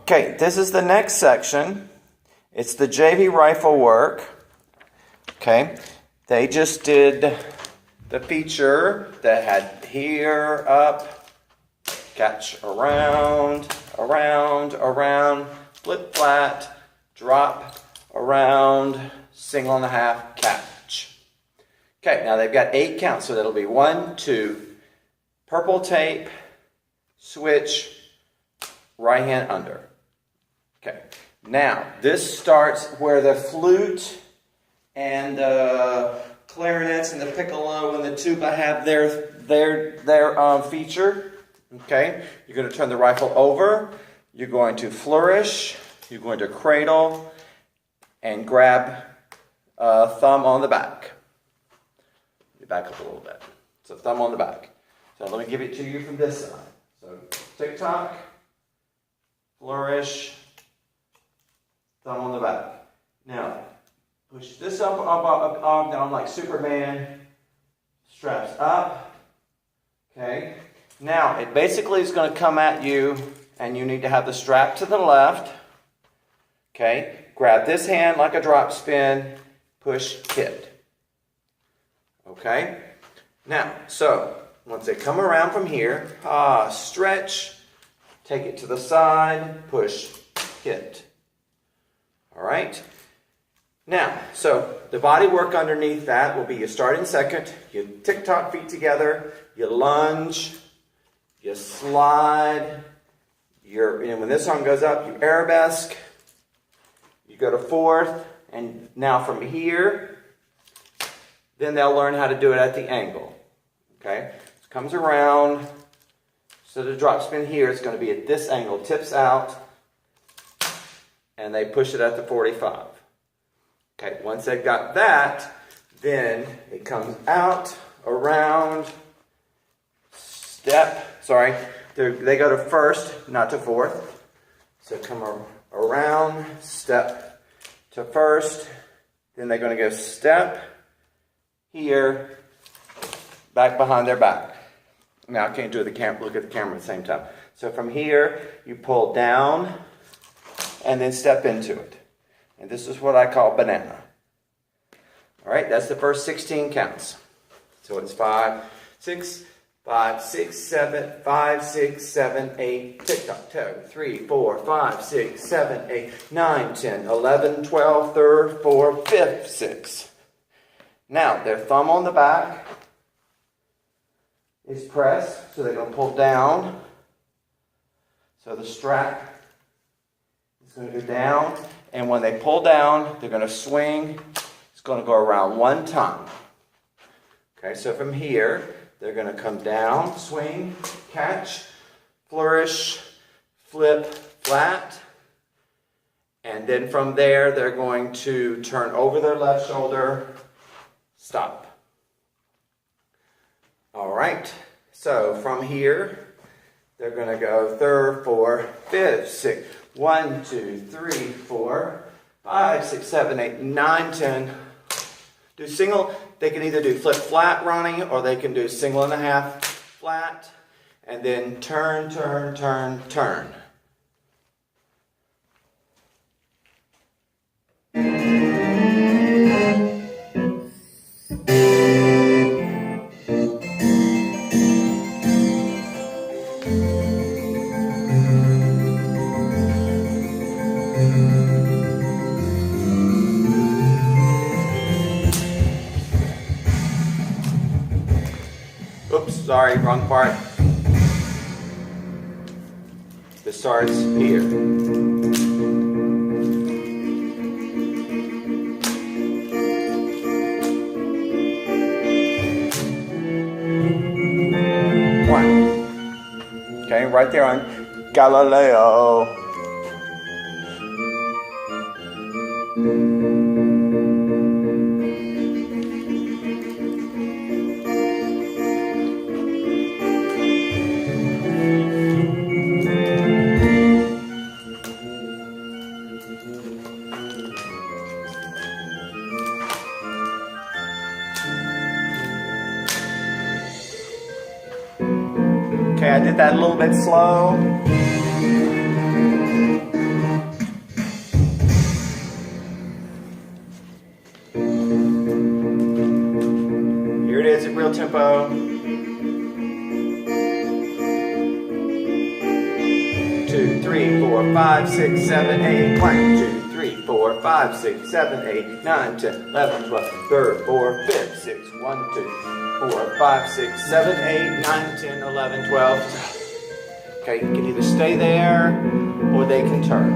Okay, this is the next section. It's the JV rifle work. Okay, they just did the feature that had here, up, catch, around, around, around, flip flat, drop, around, single and a half, catch. Okay, now they've got 8 counts, so that'll be 1, 2, purple tape, switch, right hand under. Okay, now this starts where the flute and the clarinets and the piccolo and the tuba have their feature. Okay, you're going to turn the rifle over, you're going to flourish, you're going to cradle, and grab thumb on the back. You back up a little bit. So thumb on the back. So let me give it to you from this side. So tick-tock, flourish, thumb on the back. Now, push this up, down like Superman. Straps up. Okay. Now, it basically is going to come at you, and you need to have the strap to the left. Okay. Grab this hand like a drop spin. Push, hit. Okay. Now, so once they come around from here, stretch, take it to the side, push, hit. All right. Now, so the body work underneath that will be you start in second, you tick-tock feet together, you lunge, you slide, and when this arm goes up, you arabesque, you go to fourth, and now from here, then they'll learn how to do it at the angle. Okay? It comes around, so the drop spin here is going to be at this angle, tips out, and they push it at the 45. Okay, once they've got that, then it comes out, around, step, sorry, they go to first, not to fourth. So come around, step to first, then they're going to go step, here, back behind their back. Now I can't do the camera, look at the camera at the same time. So from here, you pull down, and then step into it. And this is what I call banana. All right, that's the first 16 counts. So it's 5, 6, 5, 6, 7, 5, 6, 7, 8, tick-tock, toe, 3, 4, 5, 6, 7, 8, 9, 10, 11, 12, 3rd, 4th, 5th, 6. Now, their thumb on the back is pressed, so they're going to pull down. So the strap is going to go down, and when they pull down, they're going to swing. It's going to go around one time. Okay, so from here, they're going to come down, swing, catch, flourish, flip, flat, and then from there, they're going to turn over their left shoulder, stop. All right, so from here, they're going to go 3rd, 4th, 5th, 6th. 1, 2, 3, 4, 5, 6, 7, 8, 9, 10. Do single. They can either do flip flat running, or they can do single and a half flat, and then turn, turn, turn, turn. Oops, sorry, wrong part. This starts here. One. Okay, right there on Galileo. Okay, I did that a little bit slow. it is at real tempo. 2, 3, 4, 5, 6, 7, 8. 1, 2, 3, 4, 5, 6, 7, 8, 9, 10, 11, 12, 3rd, 4th, 5th, 6th. 1, 2, 4, 5, 6, 7, 8, 9, 10, 11, 12. Okay, you can either stay there or they can turn.